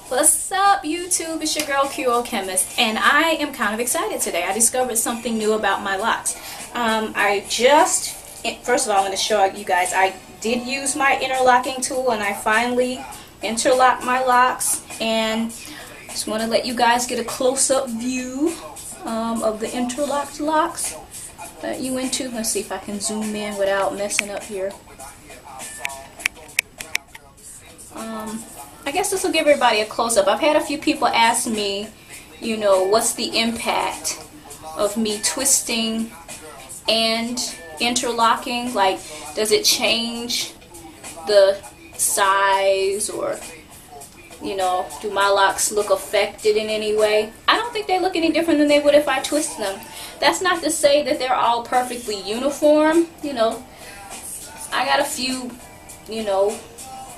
What's up, YouTube? It's your girl QO Chemist, and I am kind of excited today. I discovered something new about my locks. First of all, I'm going to show you guys, I did use my interlocking tool and I finally interlocked my locks, and just want to let you guys get a close-up view of the interlocked locks that you went to. Let's see if I can zoom in without messing up here. I guess this will give everybody a close-up. I've had a few people ask me, you know, what's the impact of me twisting and interlocking? Like, does it change the size, or, you know, do my locks look affected in any way? I don't think they look any different than they would if I twist them. That's not to say that they're all perfectly uniform. You know, I got a few, you know,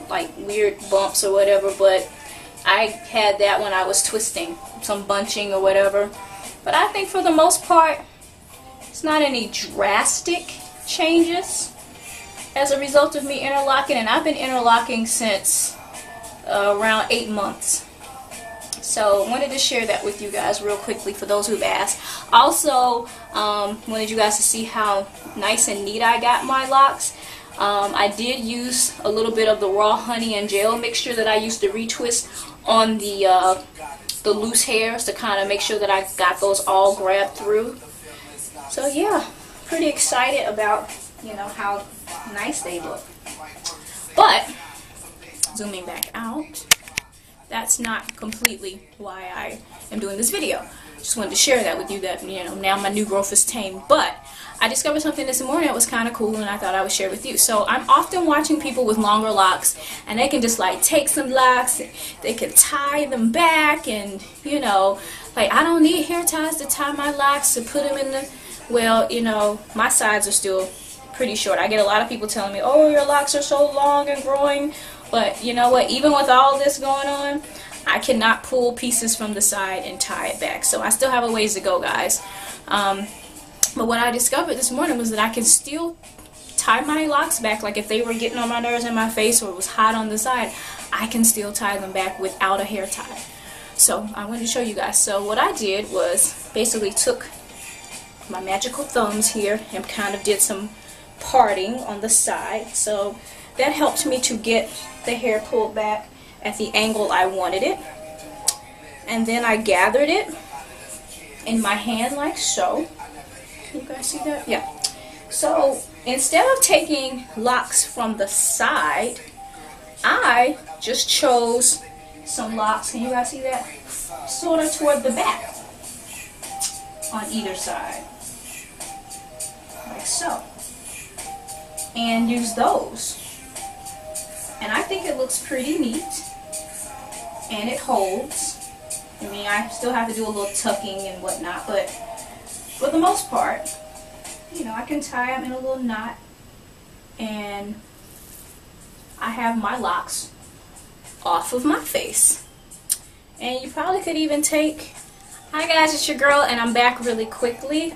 like weird bumps or whatever, but I had that when I was twisting, some bunching or whatever. But I think for the most part, it's not any drastic changes as a result of me interlocking, and I've been interlocking since around 8 months. So I wanted to share that with you guys real quickly for those who've asked. Also, wanted you guys to see how nice and neat I got my locks. I did use a little bit of the raw honey and gel mixture that I used to retwist on the loose hairs to kind of make sure that I got those all grabbed through. So yeah, pretty excited about, you know, how nice they look. But zooming back out, that's not completely why I am doing this video. Just wanted to share that with you, that, you know, now my new growth is tame. But I discovered something this morning that was kind of cool, and I thought I would share with you. So I'm often watching people with longer locks, and they can just like take some locks, they can tie them back, and, you know, like, I don't need hair ties to tie my locks, to put them in the, well, you know, my sides are still pretty short. I get a lot of people telling me, oh, your locks are so long and growing. But you know what, even with all this going on, I cannot pull pieces from the side and tie it back. So I still have a ways to go, guys. But what I discovered this morning was that I can still tie my locks back. Like if they were getting on my nerves in my face, or it was hot on the side, I can still tie them back without a hair tie. So I wanted to show you guys. So what I did was basically took my magical thumbs here and kind of did some parting on the side. So that helped me to get the hair pulled back at the angle I wanted it. And then I gathered it in my hand like so. Can you guys see that? Yeah. So instead of taking locks from the side, I just chose some locks, can you guys see that? Sort of toward the back on either side. Like so. And use those. And I think it looks pretty neat, and it holds. I mean, I still have to do a little tucking and whatnot, but for the most part, you know, I can tie them in a little knot, and I have my locks off of my face. And you probably could even take, hi guys, it's your girl, and I'm back really quickly.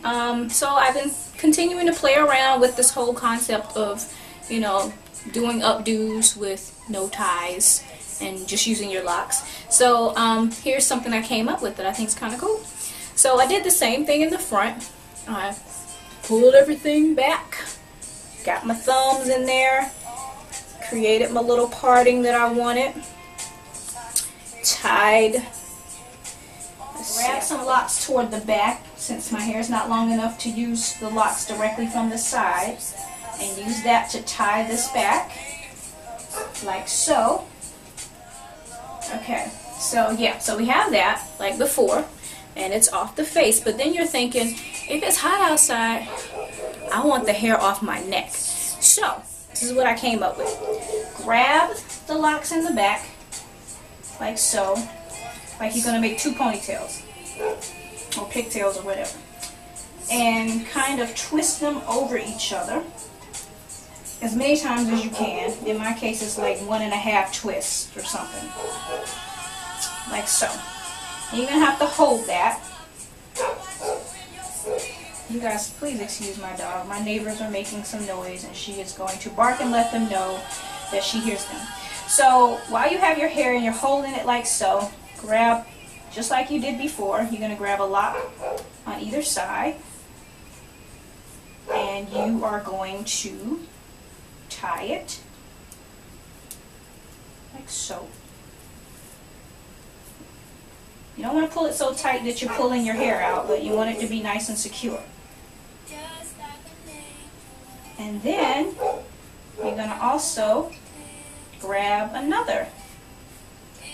So I've been continuing to play around with this whole concept of, you know, doing updos with no ties and just using your locks. So here's something I came up with that I think is kind of cool. So I did the same thing in the front. I pulled everything back, got my thumbs in there, created my little parting that I wanted, tied, grabbed some locks toward the back since my hair is not long enough to use the locks directly from the side, and use that to tie this back like so. Okay, so yeah, so we have that like before, and it's off the face. But then you're thinking, if it's hot outside, I want the hair off my neck. So this is what I came up with. Grab the locks in the back like so, like you're gonna make two ponytails or pigtails or whatever, and kind of twist them over each other as many times as you can. In my case, it's like 1.5 twists or something. Like so. And you're going to have to hold that. You guys, please excuse my dog. My neighbors are making some noise, and she is going to bark and let them know that she hears them. So while you have your hair and you're holding it like so, grab, just like you did before, you're going to grab a lock on either side, and you are going to tie it like so. You don't want to pull it so tight that you're pulling your hair out, but you want it to be nice and secure. And then you're going to also grab another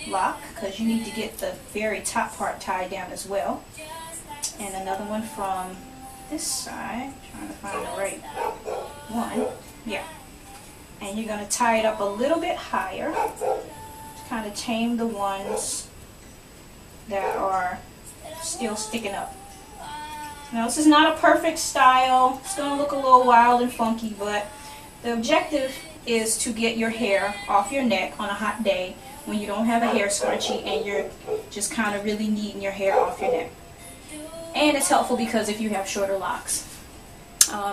lock, because you need to get the very top part tied down as well. And another one from this side. Trying to find the right one. Yeah. And you're going to tie it up a little bit higher to kind of tame the ones that are still sticking up. Now, this is not a perfect style. It's going to look a little wild and funky, but the objective is to get your hair off your neck on a hot day when you don't have a hair scrunchie and you're just kind of really needing your hair off your neck. And it's helpful because if you have shorter locks,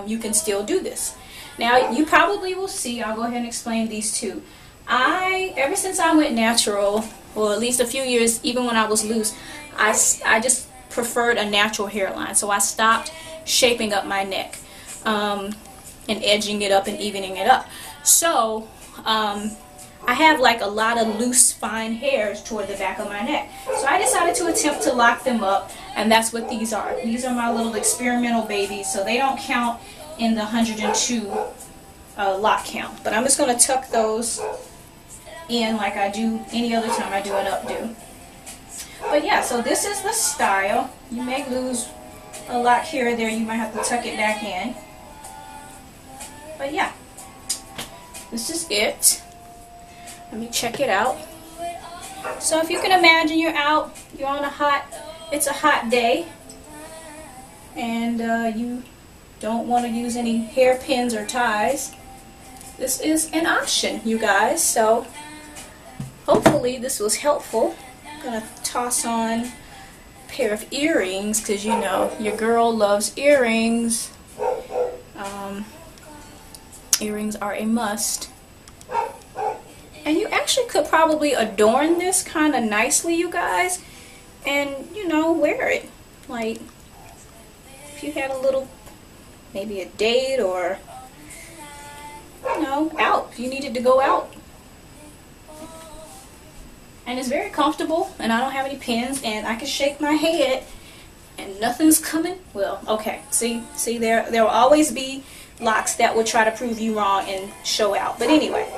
you can still do this. Now, you probably will see, I'll go ahead and explain these two. Ever since I went natural, or at least a few years, even when I was loose, I just preferred a natural hairline. So I stopped shaping up my neck and edging it up and evening it up. So I have like a lot of loose, fine hairs toward the back of my neck. So I decided to attempt to lock them up, and that's what these are. These are my little experimental babies, so they don't count in the 102 lock count. But I'm just going to tuck those in like I do any other time I do an updo. But yeah, so this is the style. You may lose a lock here or there. You might have to tuck it back in. But yeah, this is it. Let me check it out. So if you can imagine, you're out, you're on it's a hot day, and you don't want to use any hairpins or ties. This is an option, you guys. So hopefully this was helpful. I'm going to toss on a pair of earrings, because you know your girl loves earrings. Earrings are a must. And you actually could probably adorn this kind of nicely, you guys, and, you know, wear it. Like, if you had a little, maybe a date, or, you know, out. If you needed to go out. And it's very comfortable, and I don't have any pins, and I can shake my head, and nothing's coming. Well, okay, see, there will always be locks that will try to prove you wrong and show out. But anyway,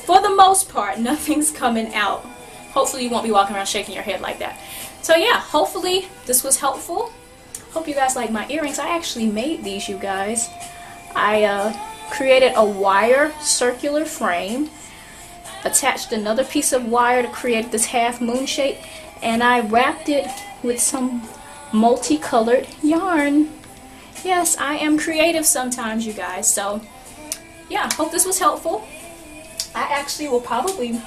for the most part, nothing's coming out. Hopefully you won't be walking around shaking your head like that. So yeah, hopefully this was helpful. Hope you guys like my earrings. I actually made these, you guys. I created a wire circular frame, attached another piece of wire to create this half moon shape, and I wrapped it with some multicolored yarn. Yes, I am creative sometimes, you guys. So yeah, hope this was helpful. I actually will probably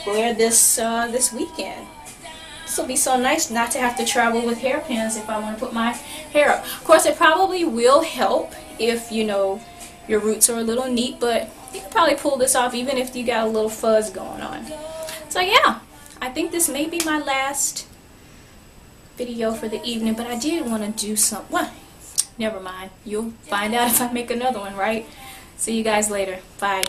wear this this weekend. This will be so nice not to have to travel with hairpins if I want to put my hair up. Of course, it probably will help if, you know, your roots are a little neat, but you can probably pull this off even if you got a little fuzz going on. So yeah, I think this may be my last video for the evening, but I did want to do some, what? Never mind. You'll find out if I make another one, right? See you guys later. Bye.